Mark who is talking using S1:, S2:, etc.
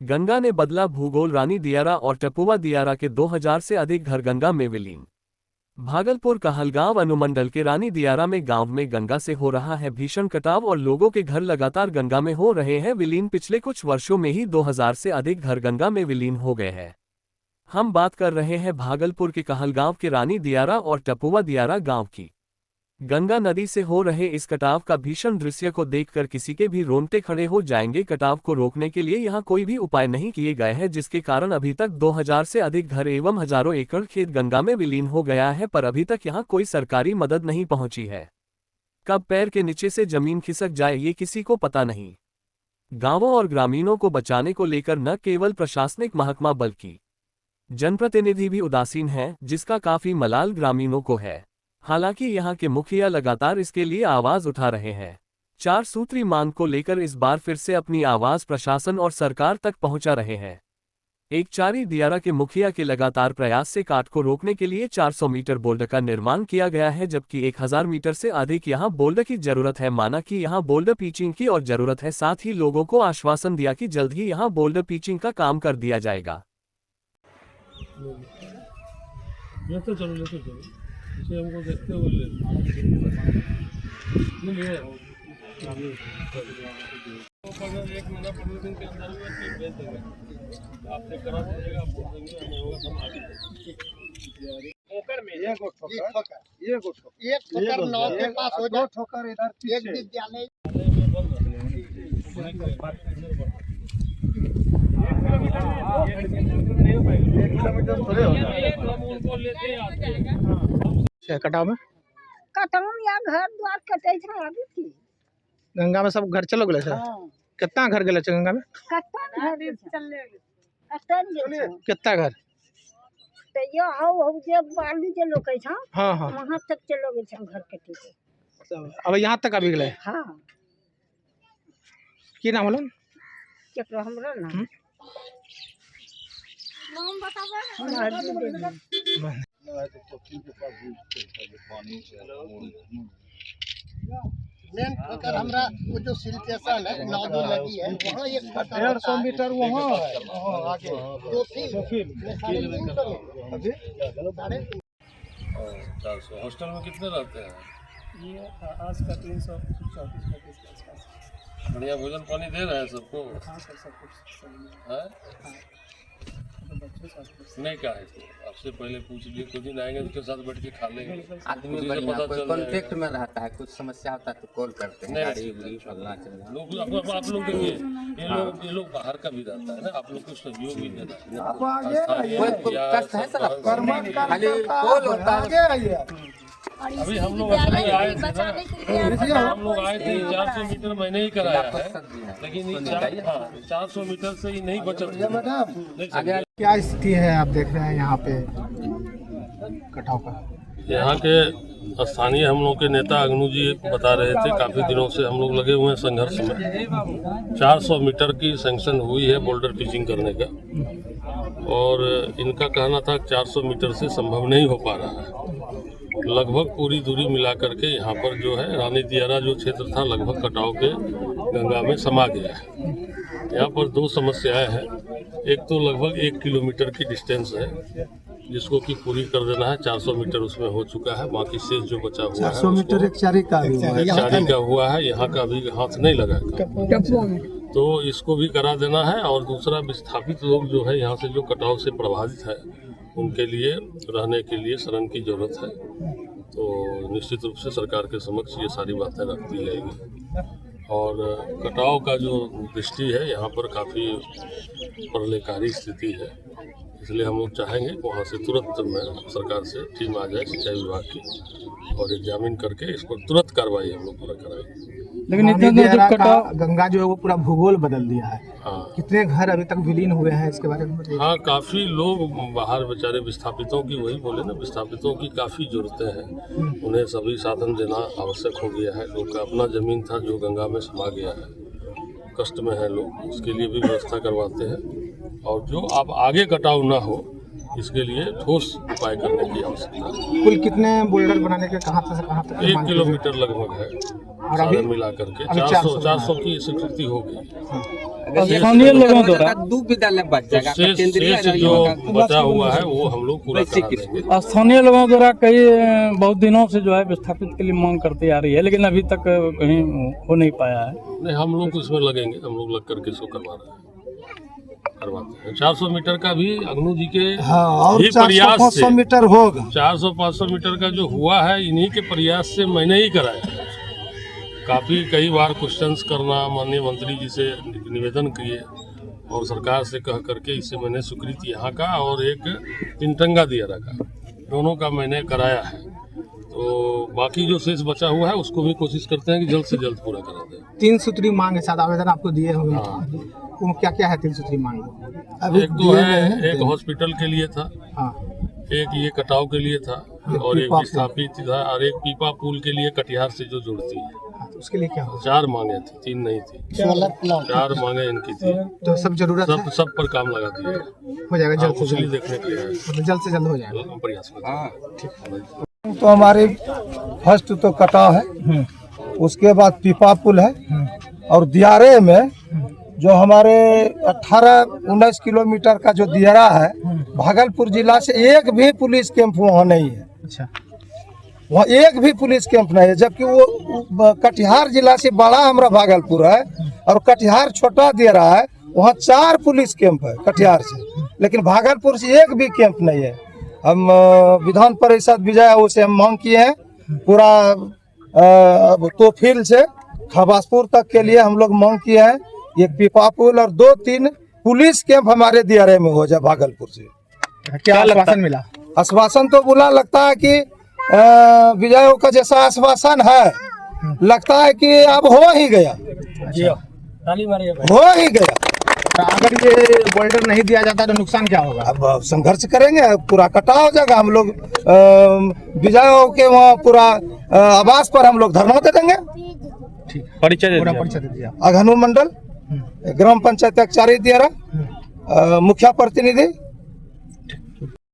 S1: गंगा ने बदला भूगोल, रानी दियारा और टपुआ दियारा के 2000 से अधिक घर गंगा में विलीन। भागलपुर कहलगांव अनुमंडल के रानी दियारा में गांव में गंगा से हो रहा है भीषण कटाव और लोगों के घर लगातार गंगा में हो रहे हैं विलीन। पिछले कुछ वर्षों में ही 2000 से अधिक घर गंगा में विलीन हो गए हैं। हम बात कर रहे हैं भागलपुर के कहलगांव के रानी दियारा और टपुआ दियारा गांव की। गंगा नदी से हो रहे इस कटाव का भीषण दृश्य को देखकर किसी के भी रोंगटे खड़े हो जाएंगे। कटाव को रोकने के लिए यहां कोई भी उपाय नहीं किए गए हैं, जिसके कारण अभी तक 2000 से अधिक घर एवं हजारों एकड़ खेत गंगा में विलीन हो गया है, पर अभी तक यहां कोई सरकारी मदद नहीं पहुंची है। कब पैर के नीचे से जमीन खिसक जाए ये किसी को पता नहीं। गांवों और ग्रामीणों को बचाने को लेकर न केवल प्रशासनिक महकमा बल्कि जनप्रतिनिधि भी उदासीन हैं, जिसका काफी मलाल ग्रामीणों को है। हालांकि यहां के मुखिया लगातार इसके लिए आवाज उठा रहे हैं। 4 सूत्री मांग को लेकर इस बार फिर से अपनी आवाज प्रशासन और सरकार तक पहुंचा रहे हैं। एक चारी दियारा के मुखिया के लगातार प्रयास से काट को रोकने के लिए 400 मीटर बोल्डर का निर्माण किया गया है, जबकि 1000 मीटर से अधिक यहां बोल्डर की जरूरत है। माना कि यहां बोल्डर पिचिंग की और जरूरत है। साथ ही लोगों को आश्वासन दिया कि जल्द ही यहां बोल्डर पिचिंग का काम कर दिया जाएगा।
S2: इसे हमको देखते हुए अगर 1 महीना 15 दिन के अंदर में भेज देंगे, आपसे करा दीजिएगा, बोल देंगे हमें होगा हम आगे ठोकर में एक ठोकर 9 के पास हो जाए, ठोकर इधर एक विद्यालय में बंद
S3: कटाव में
S4: या घर द्वार कटे अभी की
S3: गंगा में सब घर चलो गए। कितना घर गए गंगा में? कितना घर
S4: बालू जे लोग
S3: हाँ
S4: वहाँ तक चलो गए घर कटे।
S3: अब यहाँ तक अभी गए।
S4: हाँ
S3: की नाम बोलो
S4: केकरो हमरा नाम
S5: मेन ठोकर हमरा वो जो सिल स्टेशन है नादो लगी है वहाँ 150 मीटर वहाँ आगे तो फिर अभी
S2: 400। हॉस्टल में कितने रहते हैं?
S6: ये आज का 334-35 के आसपास।
S2: बढ़िया भोजन पानी दे रहे हैं सबको?
S6: हाँ सर, सब कुछ सही
S2: है?
S6: है। बच्चों सब
S2: नहीं क्या है तो आपसे पहले पूछ लिए, कुछ दिन आएंगे उसके साथ बैठ के खा लेंगे।
S7: आदमी बढ़िया कोई कॉन्टेक्ट में रहता है, कुछ समस्या होता है तो कॉल करते हैं। गाड़ी उड़ी चलना
S2: लोग आप लोग के लिए ये लोग बाहर का भी रहता है ना, आप लोग को सहयोग भी देना है।
S7: कोई कष्ट है सर आपको? खाली कॉल होता है।
S2: अभी हम लोग आए थे ना, हम लोग आए थे 400 मीटर मैंने ही कराया है, लेकिन 400 मीटर से ही नहीं बचा।
S3: क्या स्थिति है आप देख रहे हैं यहाँ पे कटाव का?
S2: यहाँ के स्थानीय हम लोग के नेता अग्नू जी बता रहे थे, काफ़ी दिनों से हम लोग लगे हुए हैं संघर्ष में। 400 मीटर की सैंक्शन हुई है बोल्डर पिचिंग करने का, और इनका कहना था 400 मीटर से संभव नहीं हो पा रहा है। लगभग पूरी दूरी मिला करके यहाँ पर जो है रानी दियारा जो क्षेत्र था लगभग कटाव के गंगा में समा गया है। यहाँ पर 2 समस्याएं हैं। एक तो लगभग 1 किलोमीटर की डिस्टेंस है जिसको कि पूरी कर देना है। 400 मीटर उसमें हो चुका है, बाकी शेष जो बचा हुआ है
S3: 400 मीटर एक चारी का
S2: हुआ है। यहाँ का अभी हाथ नहीं लगा, तो इसको भी करा देना है। और दूसरा विस्थापित लोग जो है यहाँ से जो कटाव से प्रभावित है उनके लिए रहने के लिए शरण की जरूरत है। तो निश्चित रूप से सरकार के समक्ष ये सारी बातें रख दी जाएगी। और कटाव का जो दृष्टि है यहाँ पर काफ़ी प्रलयकारी स्थिति है, इसलिए हम लोग चाहेंगे कि वहाँ से तुरंत में सरकार से टीम आ जाए सिंचाई विभाग की, और एग्जामिन करके इस पर तुरंत कार्रवाई हम लोग पूरा कराएंगे।
S3: लेकिन गंगा जो है वो पूरा भूगोल बदल दिया है।
S2: हाँ,
S3: कितने घर अभी तक विलीन हुए हैं इसके बारे में बताइए।
S2: हाँ, काफ़ी लोग बाहर बेचारे विस्थापितों की, वही बोले ना, विस्थापितों की काफ़ी ज़रूरतें हैं। उन्हें सभी साधन देना आवश्यक हो गया है। लोग का अपना ज़मीन था जो गंगा में समा गया है, कष्ट में है लोग, उसके लिए भी व्यवस्था करवाते हैं। और जो अब आगे कटाव ना हो इसके लिए ठोस उपाय करने की आवश्यकता है।
S3: कुल कितने बोल्डर बनाने के कहाँ से कहाँ तक?
S2: 1 किलोमीटर लगभग है। सारे मिला करके 400 की स्वीकृति हो गई।
S7: स्थानीय लोगों द्वारा 2 विद्यालय बच जाएगा,
S2: शेष जो बचा हुआ है वो हम लोग पूरा करा देंगे।
S8: स्थानीय लोगों द्वारा कई बहुत दिनों से जो है विस्थापित के लिए मांग करती आ रही है, लेकिन अभी तक कहीं हो नहीं पाया है।
S2: नहीं, हम लोग इसमें लगेंगे, हम लोग लग करके इसको करवाते हैं। 400 मीटर का भी अग्नू जी के
S5: और
S2: ही
S5: 400-500 मीटर होगा।
S2: 400-500 मीटर का जो हुआ है इन्हीं के प्रयास से मैंने ही कराया। काफ़ी कई बार क्वेश्चंस करना, माननीय मंत्री जी से निवेदन किए और सरकार से कह करके इसे मैंने स्वीकृति यहाँ का और एक तिनटंगा दियारा का दोनों का मैंने कराया है। तो बाकी जो शेष बचा हुआ है उसको भी कोशिश करते हैं कि जल्द से जल्द पूरा करा दें।
S3: 3 सूत्री मांग है, शायद आवेदन आपको दिए होंगे।
S2: हाँ।
S3: वो क्या क्या है 3 सूत्री मांग?
S2: एक तो है, एक हॉस्पिटल के लिए था,
S3: हाँ,
S2: एक ये कटाव के लिए था और एक विस्थापित था और एक पीपा पुल के लिए कटिहार से जो जुड़ती है।
S3: तो उसके लिए क्या होगा?
S2: 4 मांगे थी, 3 नहीं थी, 4 मांगे इनकी थी।
S3: तो सब जरूरत है,
S2: सब पर काम लगा दिए,
S3: हो जाएगा जल्द से
S2: उसके लिए
S3: जल्द,
S2: देखने के लिए
S3: मतलब जल्द से जल्द हो जाएगा।
S2: हम प्रयास करते हैं।
S5: तो हमारे फर्स्ट तो कटाव है, उसके बाद पीपा पुल है और दियारे में जो हमारे 18-19 किलोमीटर का जो दियारा है, भागलपुर जिला से एक भी पुलिस कैंप वहाँ नहीं है।
S3: अच्छा,
S5: वहाँ एक भी पुलिस कैंप नहीं है, जबकि वो कटिहार जिला से बड़ा हमारा भागलपुर है और कटिहार छोटा दियारा है, वहाँ 4 पुलिस कैंप है कटिहार से, लेकिन भागलपुर से एक भी कैंप नहीं है। हम विधान परिषद विजय से हम मांग किए हैं, पूरा तोफिल से खबासपुर तक के लिए हम लोग मांग किए हैं, एक पीपा पुल और 2-3 पुलिस कैंप हमारे दियारे में हो जाए भागलपुर से।
S3: क्या आश्वासन मिला?
S5: आश्वासन तो बुला लगता है कि विजयों का जैसा आश्वासन है, लगता है कि अब हो ही गया, हो ही गया।
S3: अगर ये बोल्डर नहीं दिया जाता तो नुकसान क्या होगा?
S5: अब संघर्ष करेंगे, पूरा कटा हो जाएगा। हम लोग विजयों के वहाँ पूरा आवास पर हम लोग धरना दे देंगे।
S3: परिचय दे दिया।
S5: अघनु मंडल, ग्राम पंचायत एक्चारी दियारा, मुखिया प्रतिनिधि